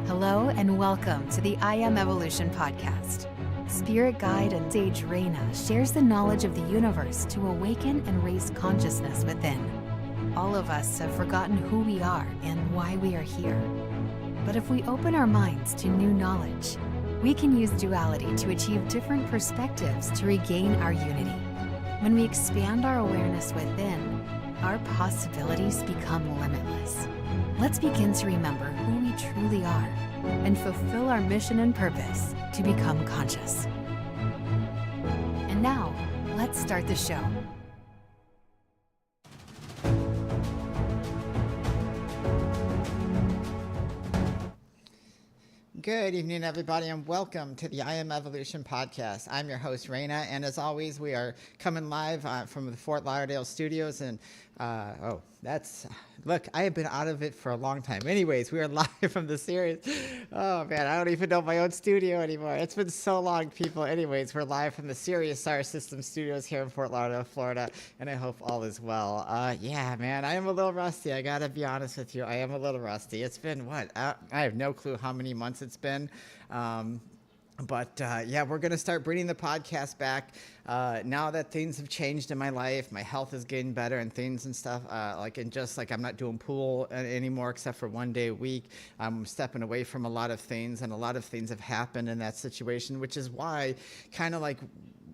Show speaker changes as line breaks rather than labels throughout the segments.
Hello and welcome to the I Am Evolution podcast. Spirit guide and sage Raina shares the knowledge of the universe to awaken and raise consciousness within. All of us have forgotten who we are and why we are here. But if we open our minds to new knowledge, we can use duality to achieve different perspectives to regain our unity. When we expand our awareness within, our possibilities become limitless. Let's begin to remember who we truly are and fulfill our mission and purpose to become conscious. And now, let's start the show.
Good evening, everybody, and welcome to the I Am Evolution podcast. I'm your host, Raina, and as always, we are coming live from the Fort Lauderdale studios. And look, I have been out of it for a long time. Anyways, we are live from the series. Oh, man, I don't even know my own studio anymore. It's been so long, people. Anyways, we're live from the Sirius Star System studios here in Fort Lauderdale, Florida, and I hope all is well. Yeah, man, I am a little rusty. I got to be honest with you. I am a little rusty. It's been, what? I have no clue how many months it's been. Yeah, we're going to start bringing the podcast back now that things have changed in my life. My health is getting better and things and stuff. I'm not doing pool anymore except for one day a week. I'm stepping away from a lot of things, and a lot of things have happened in that situation, which is why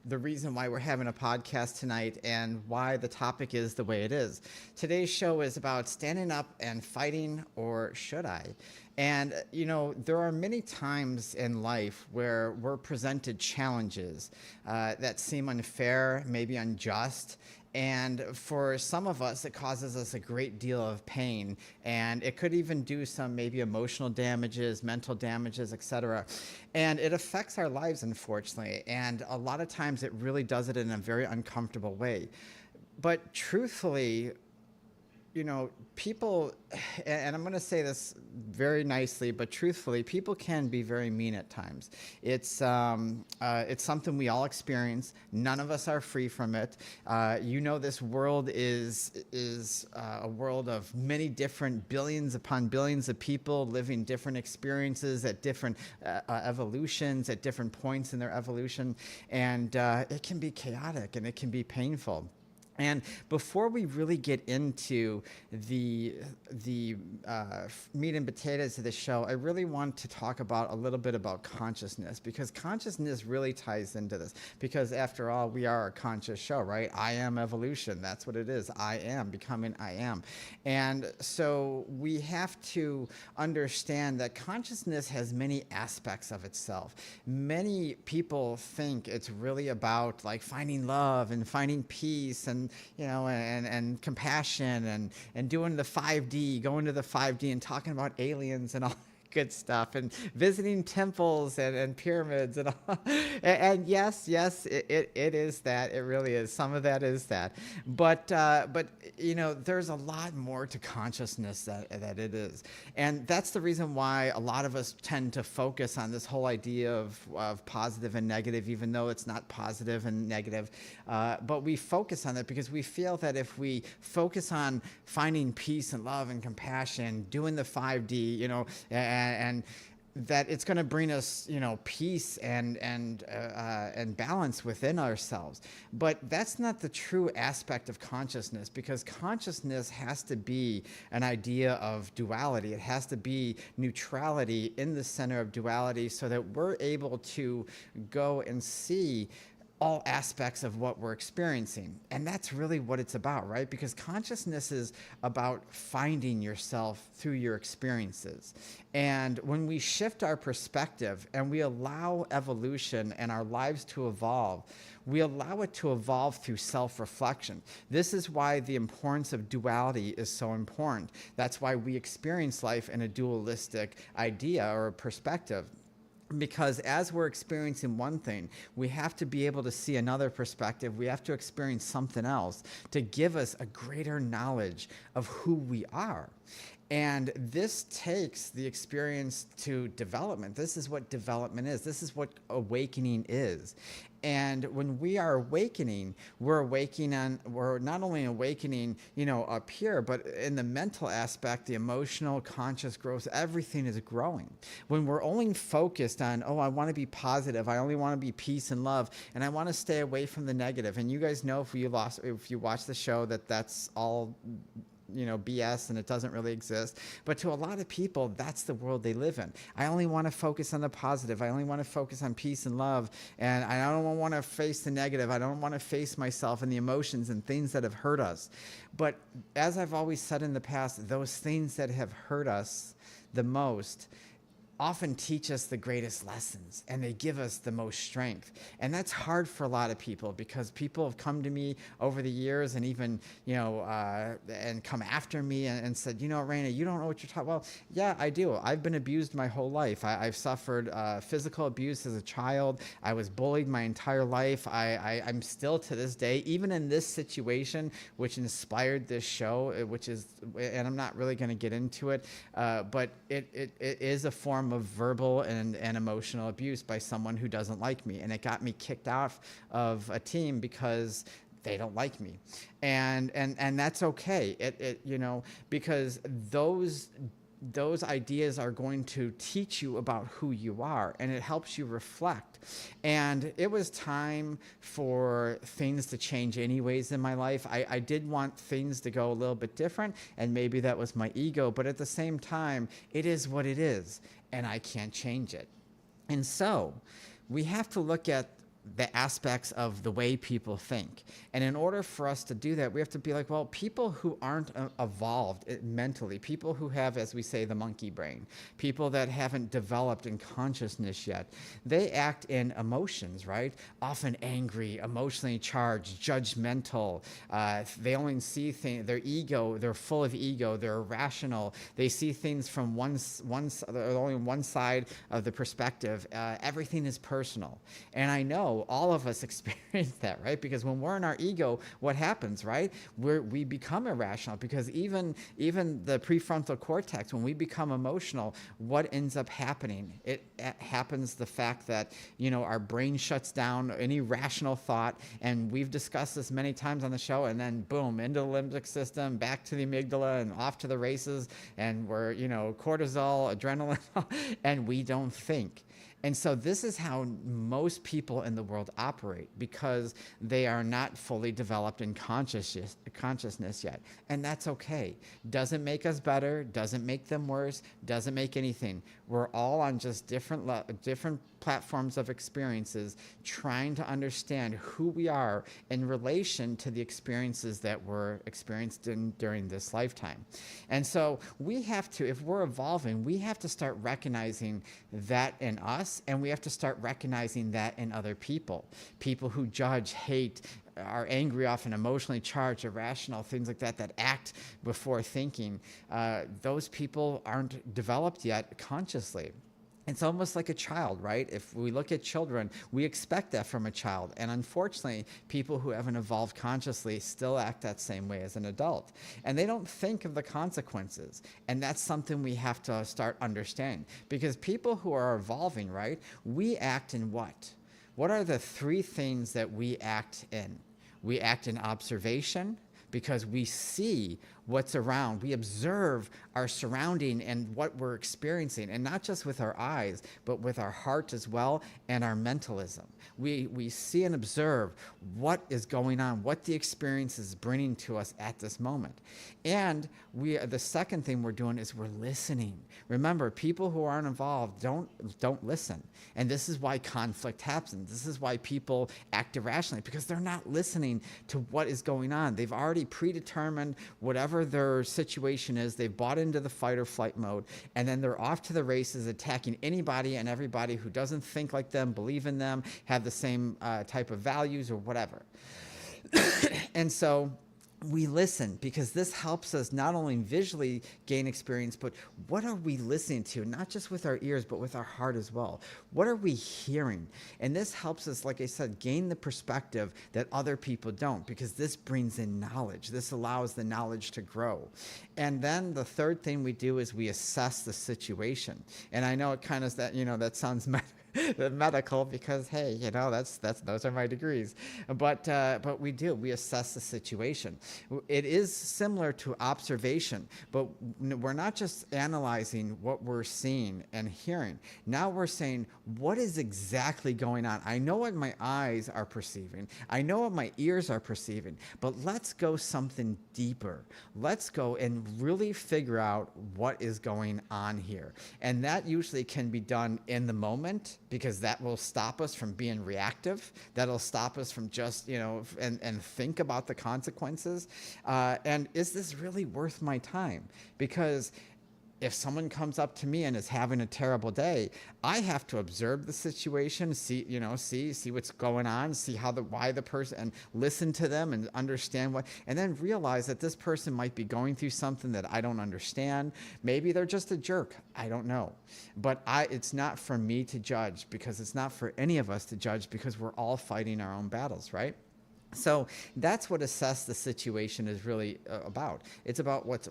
the reason why we're having a podcast tonight and why the topic is the way it is. Today's show is about standing up and fighting, or should I? And, there are many times in life where we're presented challenges that seem unfair, maybe unjust. And for some of us, it causes us a great deal of pain, and it could even do some maybe emotional damages, mental damages, etc. And it affects our lives, unfortunately. And a lot of times it really does it in a very uncomfortable way. But truthfully, people, and I'm going to say this very nicely, but truthfully, people can be very mean at times. It's something we all experience. None of us are free from it. This world is a world of many different billions upon billions of people living different experiences at different evolutions, at different points in their evolution, and it can be chaotic and it can be painful. And before we really get into the meat and potatoes of the show, I really want to talk about a little bit about consciousness, because consciousness really ties into this. Because after all, we are a conscious show, right? I am evolution. That's what it is. I am becoming I am. And so we have to understand that consciousness has many aspects of itself. Many people think it's really about like finding love and finding peace and compassion and doing the 5D, going to the 5D and talking about aliens and all good stuff, and visiting temples and pyramids and all. And yes, it is that. It really is. Some of that is that. But there's a lot more to consciousness that it is. And that's the reason why a lot of us tend to focus on this whole idea of positive and negative, even though it's not positive and negative. But we focus on that because we feel that if we focus on finding peace and love and compassion, doing the 5D, and that it's going to bring us, peace and balance within ourselves. But that's not the true aspect of consciousness, because consciousness has to be an idea of duality. It has to be neutrality in the center of duality, so that we're able to go and see all aspects of what we're experiencing. And that's really what it's about, right? Because consciousness is about finding yourself through your experiences. And when we shift our perspective and we allow evolution and our lives to evolve, we allow it to evolve through self-reflection. This is why the importance of duality is so important. That's why we experience life in a dualistic idea or perspective. Because as we're experiencing one thing, we have to be able to see another perspective. We have to experience something else to give us a greater knowledge of who we are. And this takes the experience to development. This is what development is. This is what awakening is. And when we are awakening, we're not only awakening, up here, but in the mental aspect, the emotional, conscious growth, everything is growing. When we're only focused on, I want to be positive, I only want to be peace and love, and I want to stay away from the negative. And you guys know if you watch the show that's all BS and it doesn't really exist. But to a lot of people, that's the world they live in. I only want to focus on the positive. I only want to focus on peace and love. And I don't want to face the negative. I don't want to face myself and the emotions and things that have hurt us. But as I've always said in the past, those things that have hurt us the most often teach us the greatest lessons, and they give us the most strength. And that's hard for a lot of people, because people have come to me over the years and even, and come after me and said, Raina, you don't know what you're talking about. Well, yeah, I do. I've been abused my whole life. I've suffered physical abuse as a child. I was bullied my entire life. I'm still to this day, even in this situation, which inspired this show, and I'm not really going to get into it, but it is a form of verbal and emotional abuse by someone who doesn't like me. And it got me kicked out of a team because they don't like me. And that's okay. Because those ideas are going to teach you about who you are, and it helps you reflect. And it was time for things to change anyways in my life. I did want things to go a little bit different, and maybe that was my ego, but at the same time, it is what it is, and I can't change it. And so we have to look at the aspects of the way people think. And in order for us to do that, we have to be like, well, people who aren't evolved mentally, people who have, as we say, the monkey brain, people that haven't developed in consciousness yet, they act in emotions, right? Often angry, emotionally charged, judgmental. They only see things, their ego, they're full of ego, they're irrational. They see things from only one side of the perspective. Everything is personal. And I know all of us experience that, right? Because when we're in our ego, what happens, right? We become irrational, because even the prefrontal cortex, when we become emotional, what ends up happening? It happens the fact that, our brain shuts down any rational thought, and we've discussed this many times on the show, and then boom, into the limbic system, back to the amygdala, and off to the races, and we're, cortisol, adrenaline, and we don't think. And so this is how most people in the world operate, because they are not fully developed in consciousness yet. And that's okay. Doesn't make us better, doesn't make them worse, doesn't make anything. We're all on just different platforms of experiences, trying to understand who we are in relation to the experiences that were experienced during this lifetime. And so we have to, if we're evolving, we have to start recognizing that in us, and we have to start recognizing that in other people. People who judge, hate, are angry, often emotionally charged, irrational, things like that act before thinking. Those people aren't developed yet consciously. It's almost like a child, right? If we look at children, we expect that from a child. And unfortunately, people who haven't evolved consciously still act that same way as an adult. And they don't think of the consequences. And that's something we have to start understanding. Because people who are evolving, right, we act in what? What are the three things that we act in? We act in observation, because we see what's around. We observe our surrounding and what we're experiencing, and not just with our eyes, but with our heart as well, and our mentalism. We see and observe what is going on, what the experience is bringing to us at this moment. And the second thing we're doing is we're listening. Remember, people who aren't involved don't listen. And this is why conflict happens. This is why people act irrationally, because they're not listening to what is going on. They've already predetermined whatever their situation is. They've bought into the fight or flight mode, and then they're off to the races, attacking anybody and everybody who doesn't think like them, believe in them, have the same type of values or whatever. And so we listen, because this helps us not only visually gain experience, but what are we listening to? Not just with our ears, but with our heart as well. What are we hearing? And this helps us, like I said, gain the perspective that other people don't, because this brings in knowledge. This allows the knowledge to grow. And then the third thing we do is we assess the situation. And I know it kind of that, that sounds medical, because hey, those are my degrees, but we assess the situation. It is similar to observation, but we're not just analyzing what we're seeing and hearing. Now we're saying, what is exactly going on? I know what my eyes are perceiving, I know what my ears are perceiving, but let's go something deeper. Let's go and really figure out what is going on here. And that usually can be done in the moment, because that will stop us from being reactive. That'll stop us from just, and think about the consequences. And is this really worth my time? Because if someone comes up to me and is having a terrible day, I have to observe the situation, see what's going on, see why the person, and listen to them and understand and then realize that this person might be going through something that I don't understand. Maybe they're just a jerk. I don't know. But it's not for me to judge, because it's not for any of us to judge, because we're all fighting our own battles, right? So that's what assess the situation is really about. It's about what's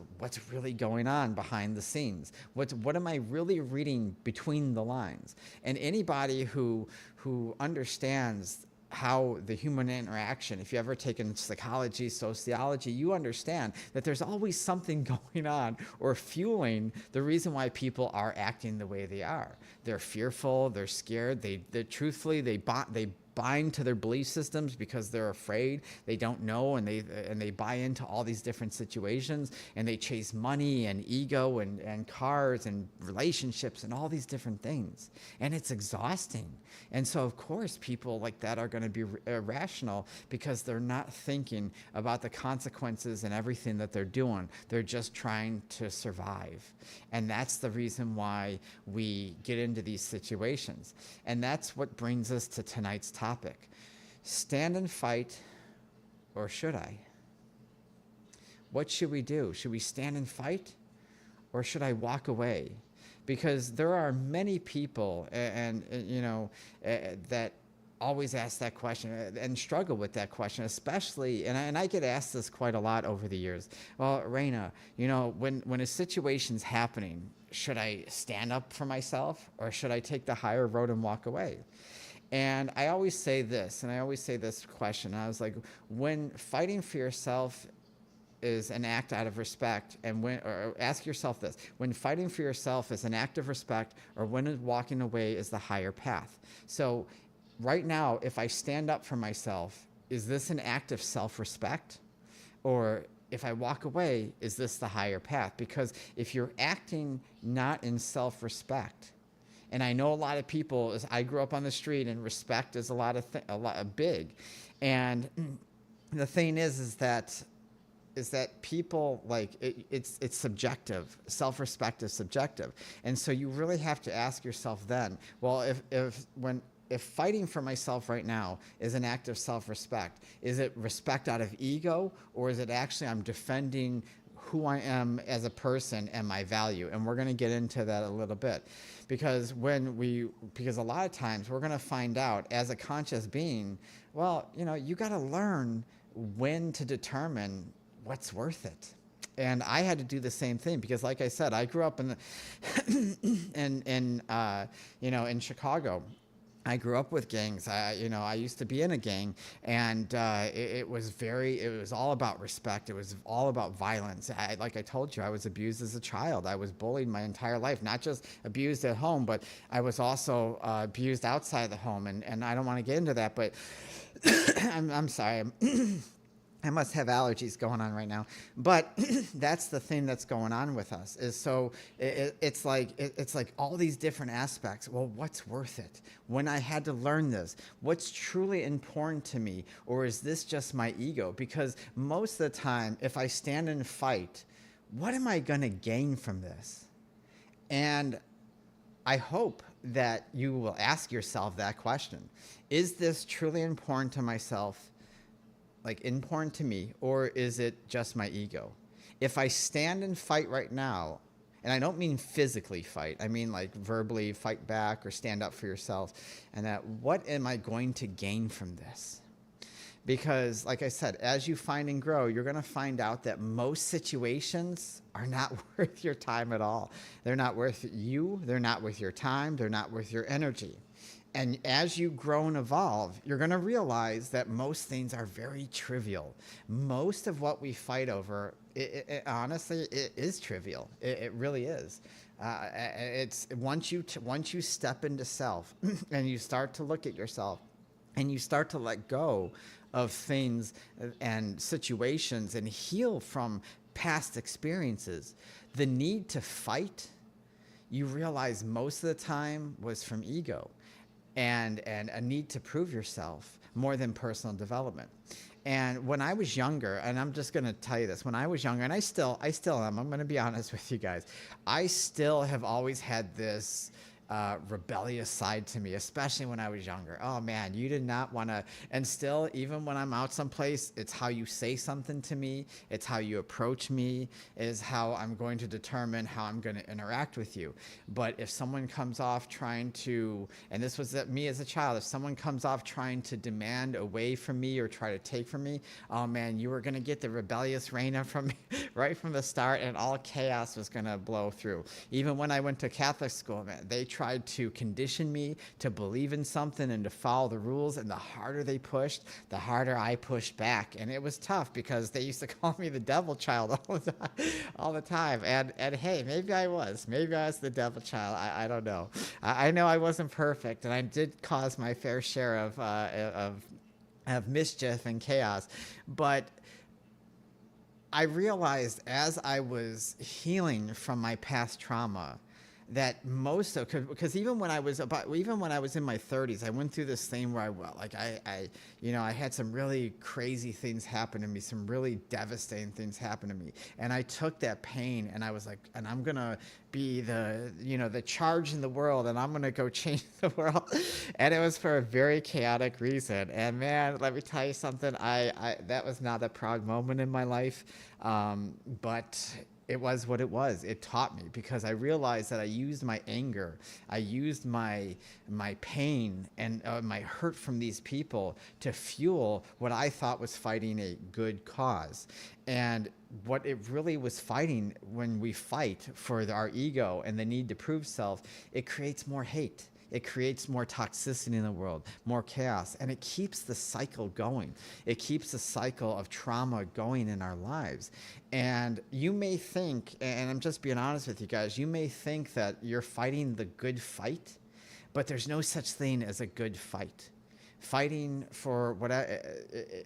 really going on behind the scenes. What am I really reading between the lines? And anybody who understands how the human interaction, if you ever taken psychology, sociology, you understand that there's always something going on or fueling the reason why people are acting the way they are. They're fearful, they're scared, they truthfully, they bind to their belief systems because they're afraid, they don't know, and they buy into all these different situations, and they chase money and ego and cars and relationships and all these different things, and it's exhausting. And so of course people like that are going to be irrational, because they're not thinking about the consequences and everything that they're doing. They're just trying to survive. And that's the reason why we get into these situations. And that's what brings us to tonight's topic. Stand and fight, or should I? What should we do? Should we stand and fight, or should I walk away? Because there are many people that always ask that question and struggle with that question, especially, and I get asked this quite a lot over the years. Well, Raina, when a situation's happening, should I stand up for myself, or should I take the higher road and walk away? And I always say this question. I was like, when fighting for yourself is an act out of respect, or ask yourself this: when fighting for yourself is an act of respect, or when walking away is the higher path? So right now, if I stand up for myself, is this an act of self-respect? Or if I walk away, is this the higher path? Because if you're acting not in self-respect, and I know a lot of people, as I grew up on the street, and respect is a lot big. And the thing is that people, like, it's subjective. Self-respect is subjective. And so you really have to ask yourself then, well, if fighting for myself right now is an act of self-respect, is it respect out of ego, or is it actually I'm defending who I am as a person and my value? And we're going to get into that a little bit, because a lot of times we're going to find out as a conscious being, well, you got to learn when to determine what's worth it. And I had to do the same thing, because like I said, I grew up in in Chicago. I grew up with gangs. I used to be in a gang, and it was all about respect. It was all about violence. Like I told you, I was abused as a child. I was bullied my entire life, not just abused at home, but I was also abused outside the home. And I don't want to get into that, but I'm sorry. I must have allergies going on right now, but that's the thing that's going on with us. Is so it's like all these different aspects. Well, what's worth it? When I had to learn this, what's truly important to me, or is this just my ego? Because most of the time, if I stand and fight, what am I going to gain from this? And I hope that you will ask yourself that question: is this truly important to myself? like important to me, or is it just my ego? If I stand and fight right now, and I don't mean physically fight, I mean like verbally fight back or stand up for yourself, and that what am I going to gain from this? Because, like I said, as you find and grow, you're going to find out that most situations are not worth your time at all. They're not worth you. They're not worth your time. They're not worth your energy. And as you grow and evolve, you're going to realize that most things are very trivial. Most of what we fight over, honestly, it is trivial. It really is. It's once you step into self and you start to look at yourself and you start to let go of things and situations and heal from past experiences, the need to fight, you realize most of the time was from ego and a need to prove yourself more than personal development. And when I was younger, and I'm just going to tell you this, when I was younger, and I still am, I'm going to be honest with you guys, I still have always had this rebellious side to me, especially when I was younger. Oh man, you did not want to, and still, even when I'm out someplace, it's how you say something to me, it's how you approach me, is how I'm going to determine how I'm going to interact with you. But if someone comes off trying to, and this was me as a child, if someone comes off trying to demand away from me or try to take from me, oh man, you were going to get the rebellious Raina from me right from the start, and all chaos was going to blow through. Even when I went to Catholic school, man, they tried to condition me to believe in something and to follow the rules, and the harder they pushed, the harder I pushed back. And it was tough because they used to call me the devil child all the time. And hey, maybe I was the devil child. I don't know. I know I wasn't perfect, and I did cause my fair share of mischief and chaos, but I realized as I was healing from my past trauma that most of, because even when I was in my 30s, I went through this thing where I had some really crazy things happen to me, some really devastating things happen to me, and I took that pain and I was like, and I'm gonna be the charge in the world, and I'm gonna go change the world. And it was for a very chaotic reason. And man, let me tell you something, I that was not a proud moment in my life, but it was what it was. It taught me, because I realized that I used my anger, I used my pain and my hurt from these people to fuel what I thought was fighting a good cause. And what it really was fighting, when we fight for our ego and the need to prove self, it creates more hate. It creates more toxicity in the world, more chaos, and it keeps the cycle going. It keeps the cycle of trauma going in our lives. And you may think, and I'm just being honest with you guys, you may think that you're fighting the good fight, but there's no such thing as a good fight. Fighting for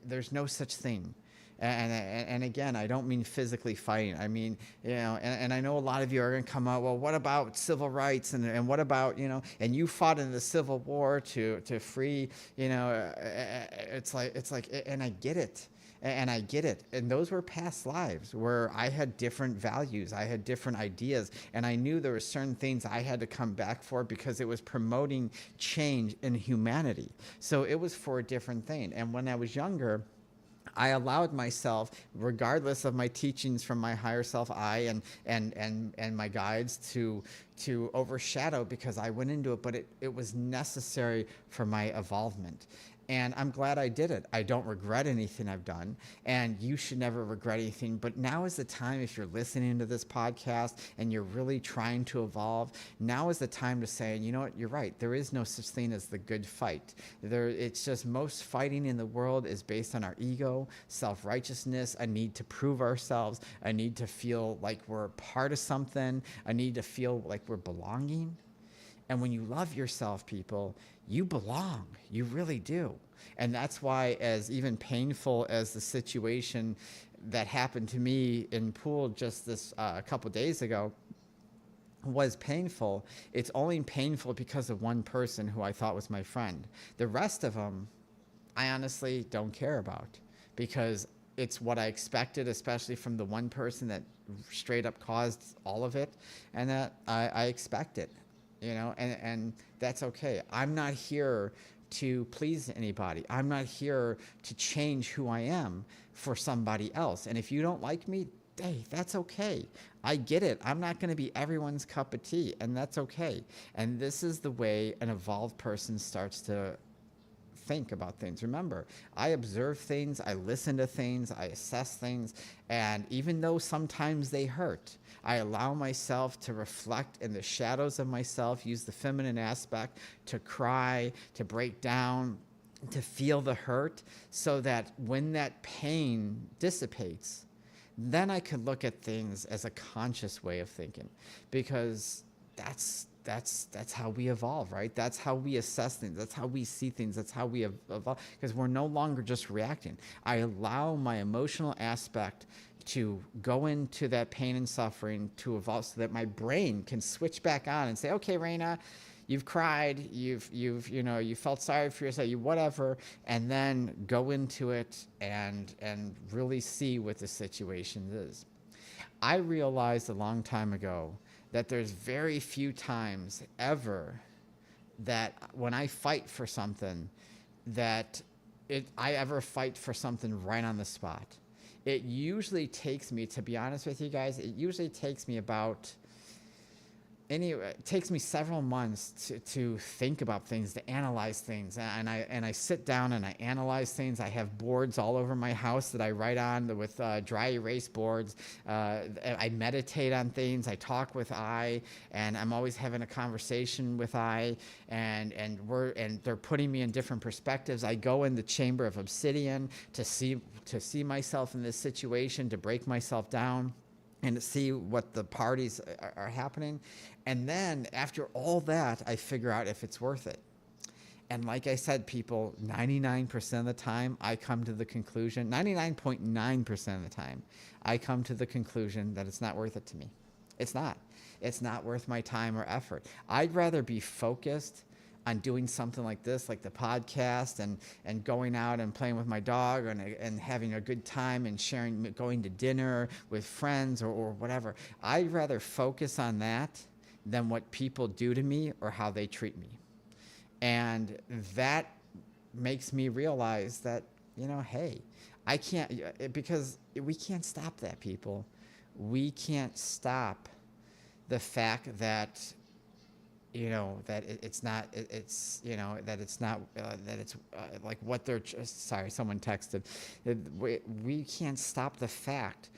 there's no such thing. And again, I don't mean physically fighting. I mean, and I know a lot of you are going to come out, well, what about civil rights? And what about, and you fought in the Civil War to free, it's like, and I get it. And I get it. And those were past lives where I had different values. I had different ideas. And I knew there were certain things I had to come back for, because it was promoting change in humanity. So it was for a different thing. And when I was younger, I allowed myself, regardless of my teachings from my higher self, and my guides, to overshadow, because I went into it, but it was necessary for my evolvement. And I'm glad I did it. I don't regret anything I've done, and you should never regret anything. But now is the time, if you're listening to this podcast and you're really trying to evolve, now is the time to say, you know what, you're right. There is no such thing as the good fight. It's just most fighting in the world is based on our ego, self-righteousness, a need to prove ourselves, a need to feel like we're part of something, a need to feel like we're belonging. And when you love yourself, people, you belong. You really do. And that's why, as even painful as the situation that happened to me in pool just this a couple days ago was painful, it's only painful because of one person who I thought was my friend. The rest of them, I honestly don't care about, because it's what I expected, especially from the one person that straight up caused all of it, and that I expect it. And that's okay. I'm not here to please anybody. I'm not here to change who I am for somebody else. And if you don't like me, hey, that's okay. I get it. I'm not going to be everyone's cup of tea, and that's okay. And this is the way an evolved person starts to think about things. Remember, I observe things, I listen to things, I assess things, and even though sometimes they hurt, I allow myself to reflect in the shadows of myself, use the feminine aspect to cry, to break down, to feel the hurt, so that when that pain dissipates, then I could look at things as a conscious way of thinking, because that's how we evolve, right? That's how we assess things. That's how we see things. That's how we evolve, because we're no longer just reacting. I allow my emotional aspect to go into that pain and suffering to evolve, so that my brain can switch back on and say, okay, Raina, you've cried, you felt sorry for yourself, you whatever, and then go into it and really see what the situation is. I realized a long time ago that there's very few times ever that when I fight for something, that I ever fight for something right on the spot. It usually takes me, to be honest with you guys, it takes me several months to think about things, to analyze things, and I sit down and I analyze things. I have boards all over my house that I write on with dry erase boards. I meditate on things. I talk with I, and I'm always having a conversation with I, and they're putting me in different perspectives. I go in the chamber of obsidian to see myself in this situation, to break myself down, and to see what the parties are happening. And then after all that, I figure out if it's worth it. And like I said, people, 99% of the time, I come to the conclusion, 99.9% of the time, I come to the conclusion that it's not worth it to me. It's not. It's not worth my time or effort. I'd rather be focused on doing something like this, like the podcast, and going out and playing with my dog, and having a good time and sharing, going to dinner with friends or whatever. I'd rather focus on that than what people do to me or how they treat me. And that makes me realize that, hey, I can't, because we can't stop that, people. We can't stop the fact that that it's like what they're, sorry, someone texted. We can't stop the fact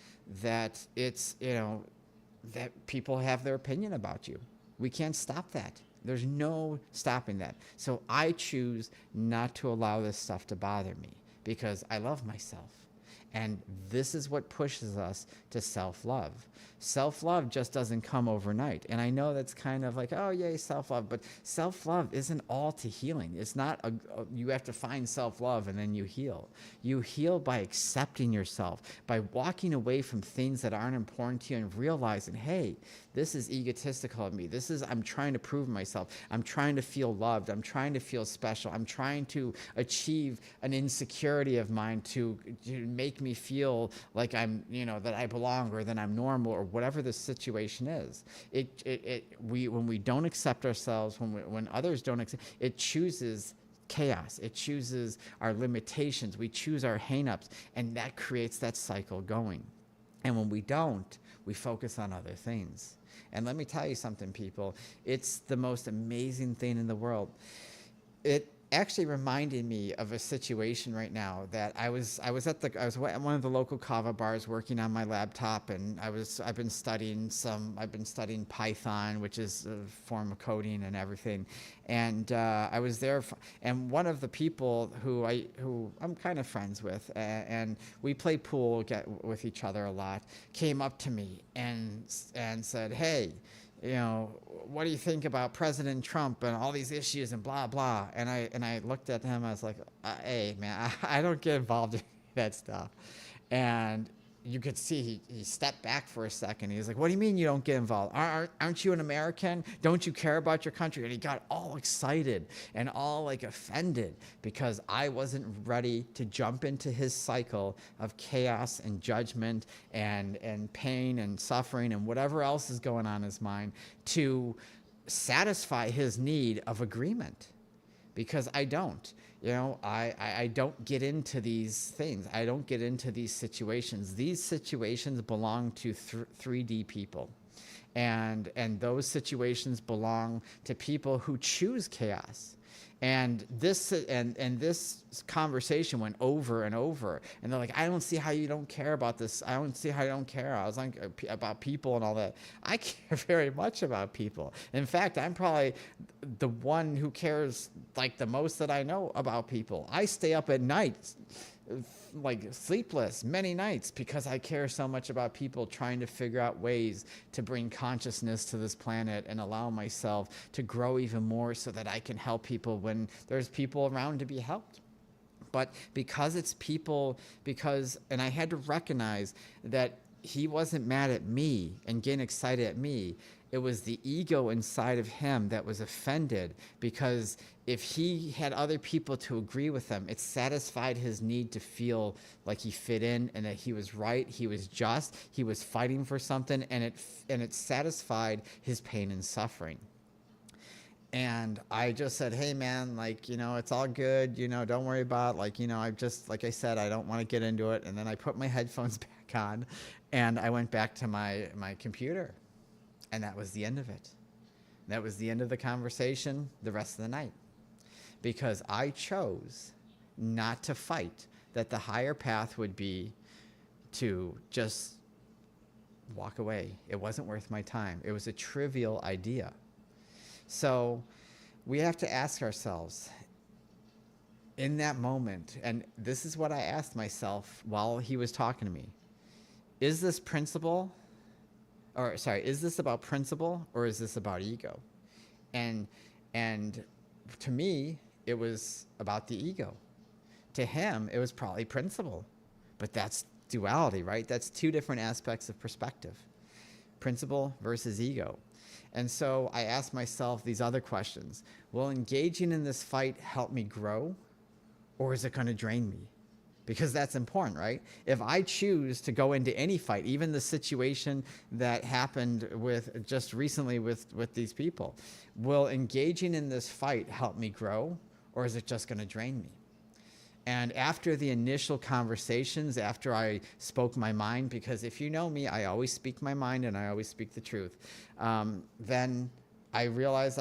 that it's, that people have their opinion about you. We can't stop that. There's no stopping that. So I choose not to allow this stuff to bother me, because I love myself. And this is what pushes us to self-love. Self-love just doesn't come overnight. And I know that's kind of like, oh, yay, self-love. But self-love isn't all to healing. It's not you have to find self-love and then you heal. You heal by accepting yourself, by walking away from things that aren't important to you and realizing, hey, this is egotistical of me. I'm trying to prove myself. I'm trying to feel loved. I'm trying to feel special. I'm trying to achieve an insecurity of mine to make me feel like I'm, that I belong, or that I'm normal, or whatever the situation is. When we don't accept ourselves, when others don't accept, it chooses chaos. It chooses our limitations. We choose our hang-ups, and that creates that cycle going. And when we don't, we focus on other things. And let me tell you something, people. It's the most amazing thing in the world. It actually reminded me of a situation right now that I was at one of the local kava bars working on my laptop, and I've been studying Python, which is a form of coding and everything. And I was there, and one of the people who I'm kind of friends with, and we play pool with each other a lot, came up to me and said, hey, what do you think about President Trump and all these issues and blah, blah? And I looked at him, I was like, hey, man, I don't get involved in that stuff. And you could see he stepped back for a second. He was like, what do you mean you don't get involved? Aren't you an American? Don't you care about your country? And he got all excited and all like offended because I wasn't ready to jump into his cycle of chaos and judgment and pain and suffering and whatever else is going on in his mind to satisfy his need of agreement. because I don't. I don't get into these things. I don't get into these situations. These situations belong to 3D people. And those situations belong to people who choose chaos. And this conversation went over and over, and they're like, I don't see how you don't care about this. I don't see how you don't care. I was like, about people and all that. I care very much about people. In fact, I'm probably the one who cares like the most that I know about people. I stay up at night, like sleepless many nights, because I care so much about people, trying to figure out ways to bring consciousness to this planet and allow myself to grow even more so that I can help people when there's people around to be helped. But because it's people, and I had to recognize that he wasn't mad at me and getting excited at me. It was the ego inside of him that was offended, because if he had other people to agree with him, it satisfied his need to feel like he fit in and that he was right, he was just, he was fighting for something, and it satisfied his pain and suffering. And I just said, hey man, like, it's all good, don't worry about, like, I just, like I said, I don't want to get into it. And then I put my headphones back on and I went back to my computer. And that was the end of it. That was the end of the conversation the rest of the night. Because I chose not to fight, that the higher path would be to just walk away. It wasn't worth my time. It was a trivial idea. So we have to ask ourselves, in that moment, and this is what I asked myself while he was talking to me, is this about principle, or is this about ego? And to me, it was about the ego. To him, it was probably principle. But that's duality, right? That's two different aspects of perspective. Principle versus ego. And so I asked myself these other questions. Will engaging in this fight help me grow, or is it going to drain me? Because that's important, right? If I choose to go into any fight, even the situation that happened with just recently with these people, will engaging in this fight help me grow, or is it just going to drain me? And after the initial conversations, after I spoke my mind, because if you know me, I always speak my mind and I always speak the truth, then I realized,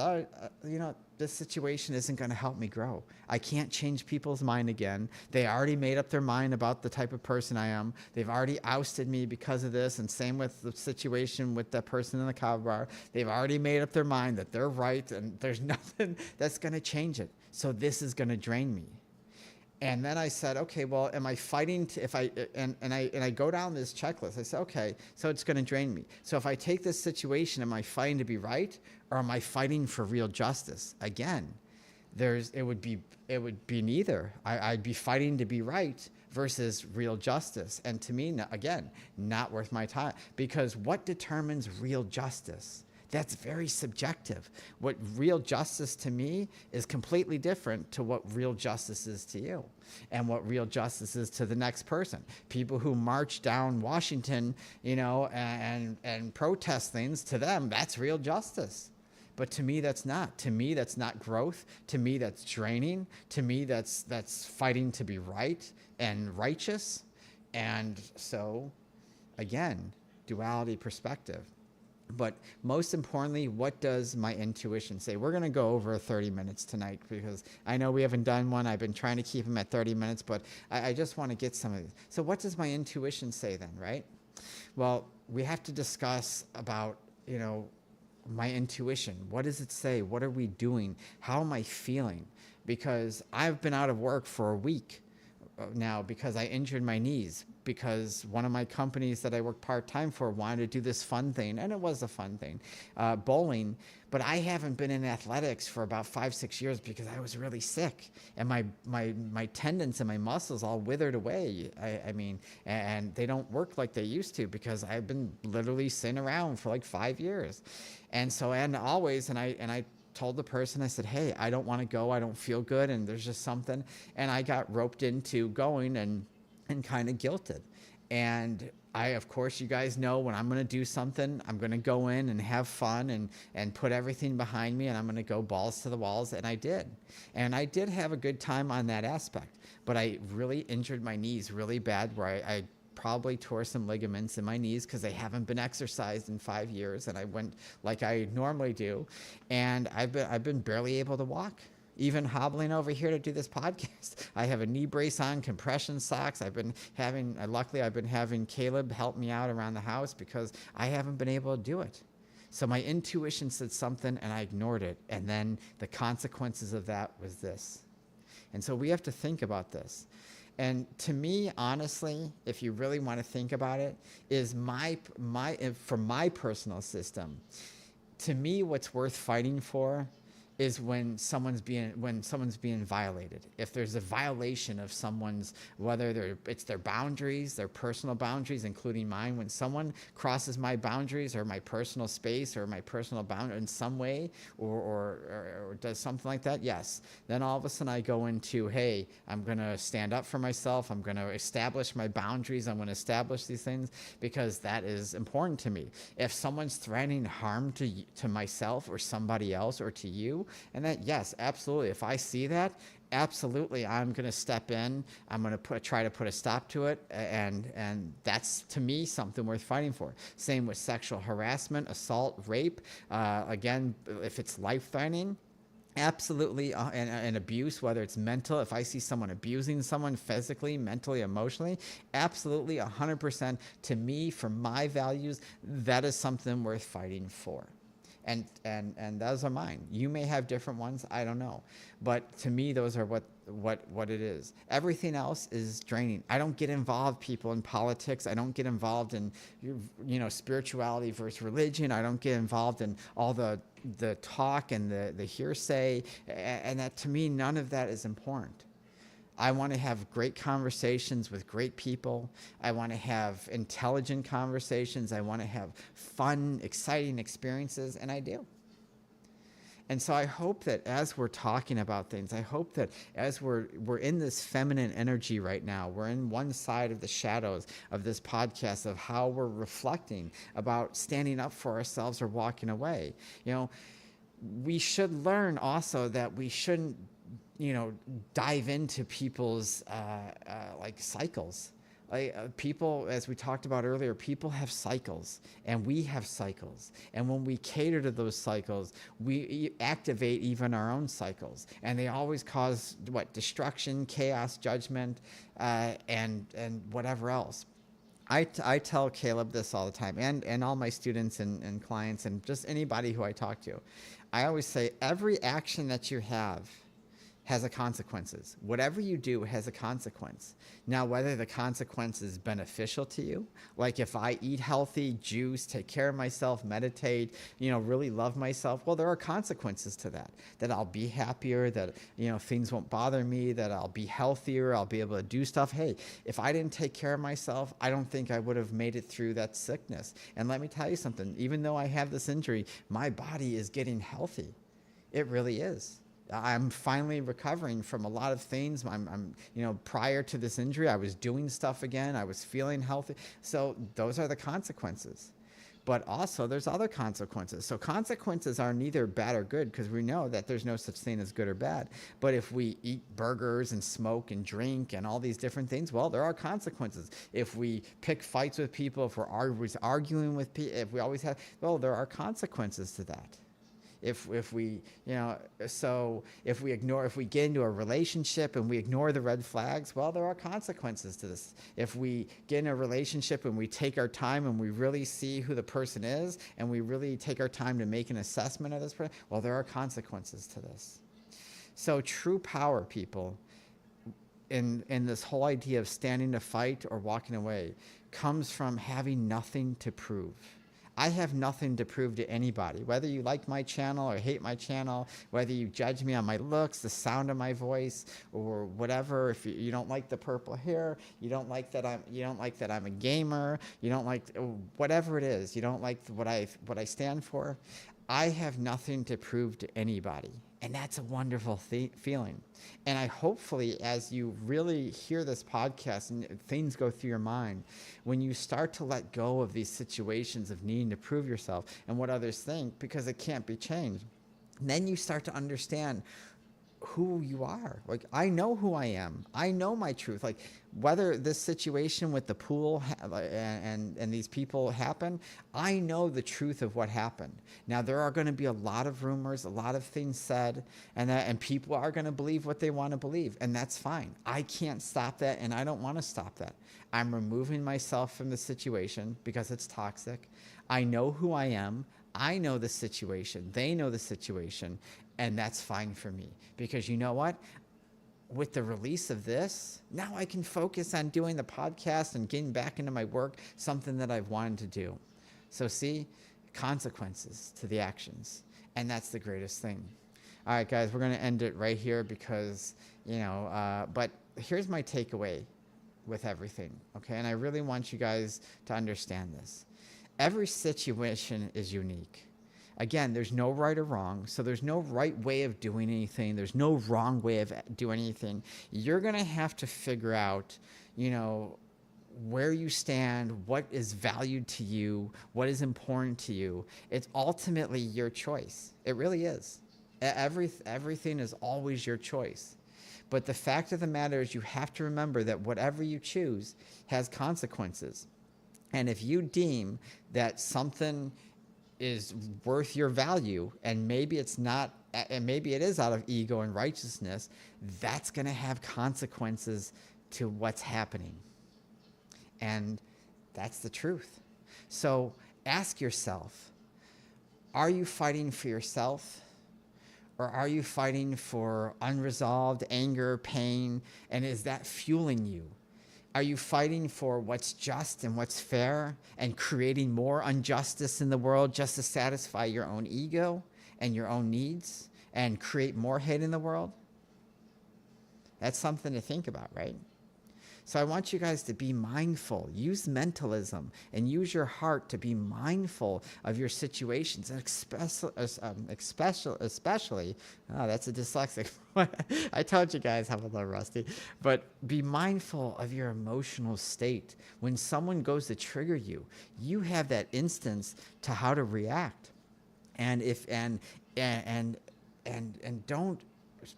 this situation isn't going to help me grow. I can't change people's mind again. They already made up their mind about the type of person I am. They've already ousted me because of this, and same with the situation with that person in the kava bar. They've already made up their mind that they're right, and there's nothing that's going to change it. So this is going to drain me. And then I said, okay, well, am I fighting and I go down this checklist. I said, okay, so it's going to drain me. So if I take this situation, am I fighting to be right, or am I fighting for real justice? Again, it would be neither. I'd be fighting to be right versus real justice. And to me, again, not worth my time, because what determines real justice? That's very subjective. What real justice to me is completely different to what real justice is to you, and what real justice is to the next person. People who march down Washington, and protest things, to them, that's real justice. But to me, that's not. To me, that's not growth. To me, that's draining. To me, that's fighting to be right and righteous. And so, again, duality perspective. But most importantly, what does my intuition say? We're going to go over 30 minutes tonight, because I know we haven't done one. I've been trying to keep them at 30 minutes, but I just want to get some of it. So what does my intuition say then, right? Well, we have to discuss about, my intuition. What does it say? What are we doing? How am I feeling? Because I've been out of work for a week now because I injured my knees, because one of my companies that I work part-time for wanted to do this fun thing, and it was a fun thing, bowling, but I haven't been in athletics for about 5-6 years because I was really sick, and my tendons and my muscles all withered away. I mean, and they don't work like they used to, because I've been literally sitting around for like 5 years. And so, and I told the person, I said, hey, I don't want to go. I don't feel good. And there's just something. And I got roped into going and kind of guilted. And of course, you guys know when I'm going to do something, I'm going to go in and have fun and put everything behind me, and I'm going to go balls to the walls. And I did. And I did have a good time on that aspect. But I really injured my knees really bad, where I probably tore some ligaments in my knees because they haven't been exercised in 5 years. And I went like I normally do. And I've been barely able to walk. Even hobbling over here to do this podcast. I have a knee brace on, compression socks. Luckily I've been having Caleb help me out around the house because I haven't been able to do it. So my intuition said something and I ignored it. And then the consequences of that was this. And so we have to think about this. And to me, honestly, if you really want to think about it, is for my personal system, to me, what's worth fighting for is when someone's being violated. If there's a violation of someone's, whether it's their boundaries, their personal boundaries, including mine, when someone crosses my boundaries or my personal space or my personal boundary in some way, or does something like that, yes. Then all of a sudden I go into, hey, I'm gonna stand up for myself. I'm gonna establish my boundaries. I'm gonna establish these things because that is important to me. If someone's threatening harm to myself or somebody else or to you, and that, yes, absolutely. If I see that, absolutely, I'm going to step in. I'm going to try to put a stop to it, and that's, to me, something worth fighting for. Same with sexual harassment, assault, rape. Again, if it's life-threatening, absolutely, and abuse, whether it's mental. If I see someone abusing someone physically, mentally, emotionally, absolutely, 100%. To me, for my values, that is something worth fighting for. And those are mine. You may have different ones. I don't know. But to me, those are what it is. Everything else is draining. I don't get involved, people, in politics. I don't get involved in, spirituality versus religion. I don't get involved in all the talk and the hearsay. And that, to me, none of that is important. I want to have great conversations with great people. I want to have intelligent conversations. I want to have fun, exciting experiences, and I do. And so I hope that as we're talking about things, I hope that as we're in this feminine energy right now, we're in one side of the shadows of this podcast of how we're reflecting about standing up for ourselves or walking away. We should learn also that we shouldn't dive into people's like cycles. People, as we talked about earlier, people have cycles, and we have cycles. And when we cater to those cycles, we activate even our own cycles, and they always cause destruction, chaos, judgment, and whatever else. I tell Caleb this all the time, and all my students and clients, and just anybody who I talk to. I always say every action that you have has a consequences. Whatever you do has a consequence. Now, whether the consequence is beneficial to you, like if I eat healthy, juice, take care of myself, meditate, really love myself, well, there are consequences to that. That I'll be happier, that, things won't bother me, that I'll be healthier, I'll be able to do stuff. Hey, if I didn't take care of myself, I don't think I would have made it through that sickness. And let me tell you something, even though I have this injury, my body is getting healthy. It really is. I'm finally recovering from a lot of things. I'm prior to this injury, I was doing stuff again. I was feeling healthy. So those are the consequences. But also there's other consequences. So consequences are neither bad or good, because we know that there's no such thing as good or bad. But if we eat burgers and smoke and drink and all these different things, well, there are consequences. If we pick fights with people, if we're always arguing with people, if we always have, well, there are consequences to that. If we get into a relationship and we ignore the red flags, well, there are consequences to this. If we get in a relationship and we take our time and we really see who the person is and we really take our time to make an assessment of this person, well, there are consequences to this. So true power, people, in this whole idea of standing to fight or walking away, comes from having nothing to prove. I have nothing to prove to anybody, whether you like my channel or hate my channel, whether you judge me on my looks, the sound of my voice, or whatever. If you don't like the purple hair, you don't like that I'm a gamer, you don't like whatever it is, you don't like what I stand for. I have nothing to prove to anybody. And that's a wonderful feeling. And I hopefully, as you really hear this podcast and things go through your mind, when you start to let go of these situations of needing to prove yourself and what others think, because it can't be changed, then you start to understand who you are. Like, I know who I am. I know my truth. Like, whether this situation with the pool and these people happen, I know the truth of what happened. Now, there are going to be a lot of rumors, a lot of things said, and people are going to believe what they want to believe, and that's fine. I can't stop that, and I don't want to stop that. I'm removing myself from the situation because it's toxic. I know who I am. I know the situation. They know the situation. And that's fine for me, because you know what? With the release of this, now I can focus on doing the podcast and getting back into my work, something that I've wanted to do. So see, consequences to the actions. And that's the greatest thing. All right, guys, we're going to end it right here because, but here's my takeaway with everything, okay? And I really want you guys to understand this. Every situation is unique. Again, there's no right or wrong, so there's no right way of doing anything. There's no wrong way of doing anything. You're going to have to figure out, where you stand, what is valued to you, what is important to you. It's ultimately your choice. It really is. Everything is always your choice. But the fact of the matter is you have to remember that whatever you choose has consequences. And if you deem that something is worth your value, and maybe it's not, and maybe it is out of ego and righteousness, that's going to have consequences to what's happening. And that's the truth. So ask yourself, are you fighting for yourself? Or are you fighting for unresolved anger, pain, and is that fueling you? Are you fighting for what's just and what's fair and creating more injustice in the world just to satisfy your own ego and your own needs and create more hate in the world? That's something to think about, right? So I want you guys to be mindful. Use mentalism and use your heart to be mindful of your situations, and especially, that's a dyslexic. I told you guys I'm a little rusty, but be mindful of your emotional state. When someone goes to trigger you, you have that instance to how to react, and don't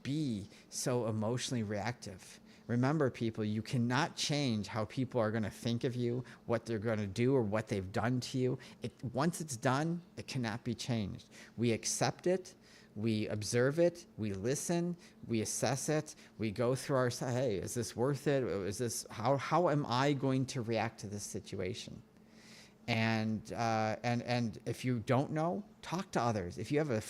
be so emotionally reactive. Remember, people, you cannot change how people are going to think of you, what they're going to do, or what they've done to you. Once it's done, it cannot be changed. We accept it, we observe it, we listen, we assess it, we go through our, hey, is this worth it? Is this, how am I going to react to this situation? And if you don't know, talk to others. If you have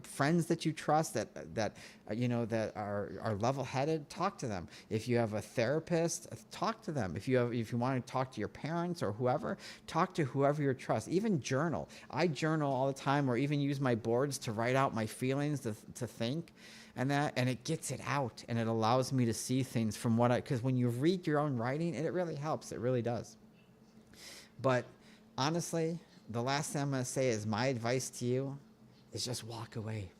friends that you trust that are level-headed, talk to them. If you have a therapist, talk to them. If you want to talk to your parents or whoever, talk to whoever you trust. Even journal. I journal all the time, or even use my boards to write out my feelings, to think, and it gets it out, and it allows me to see things from because when you read your own writing, it really helps. It really does. But honestly, the last thing I'm going to say is my advice to you is just walk away.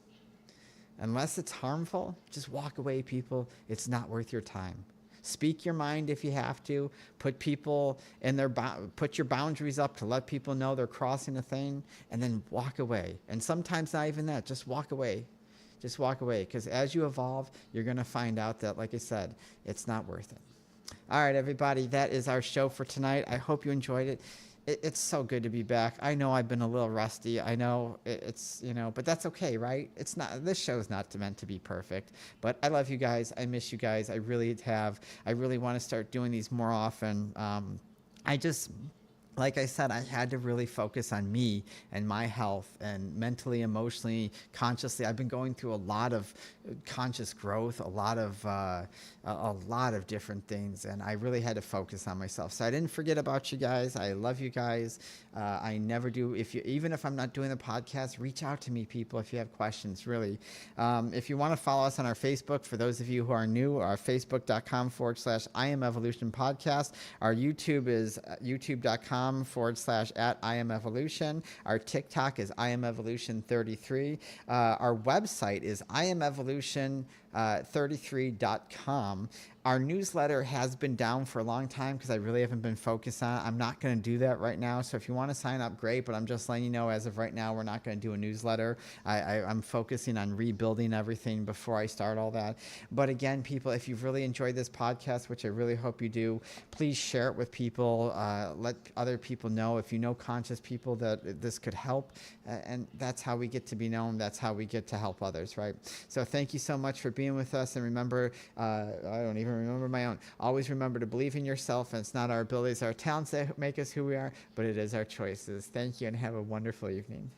Unless it's harmful, just walk away, people. It's not worth your time. Speak your mind if you have to. Put people in put your boundaries up to let people know they're crossing a thing, and then walk away. And sometimes not even that, just walk away. Just walk away, because as you evolve, you're going to find out that, like I said, it's not worth it. All right, everybody, that is our show for tonight. I hope you enjoyed it. It's so good to be back. I know I've been a little rusty. I know it's, but that's okay, right? This show's not meant to be perfect, but I love you guys. I miss you guys. I really want to start doing these more often. Like I said, I had to really focus on me and my health, and mentally, emotionally, consciously. I've been going through a lot of conscious growth, a lot of different things, and I really had to focus on myself. So I didn't forget about you guys. I love you guys. I never do. Even if I'm not doing the podcast, reach out to me, people, if you have questions. Really, if you want to follow us on our Facebook, for those of you who are new, our Facebook.com/I Am Evolution Podcast. Our YouTube is youtube.com Instagram.com/@IamEvolution. Our TikTok is IamEvolution33. Our website is IamEvolution33.com. Our newsletter has been down for a long time because I really haven't been focused on it. I'm not going to do that right now. So if you want to sign up, great. But I'm just letting you know, as of right now, we're not going to do a newsletter. I'm focusing on rebuilding everything before I start all that. But again, people, if you've really enjoyed this podcast, which I really hope you do, please share it with people. Let other people know. If you know conscious people that this could help, and that's how we get to be known. That's how we get to help others, right? So thank you so much for being with us. And remember, I don't even remember my own. Always remember to believe in yourself, and it's not our abilities, our talents that make us who we are, but it is our choices. Thank you, and have a wonderful evening.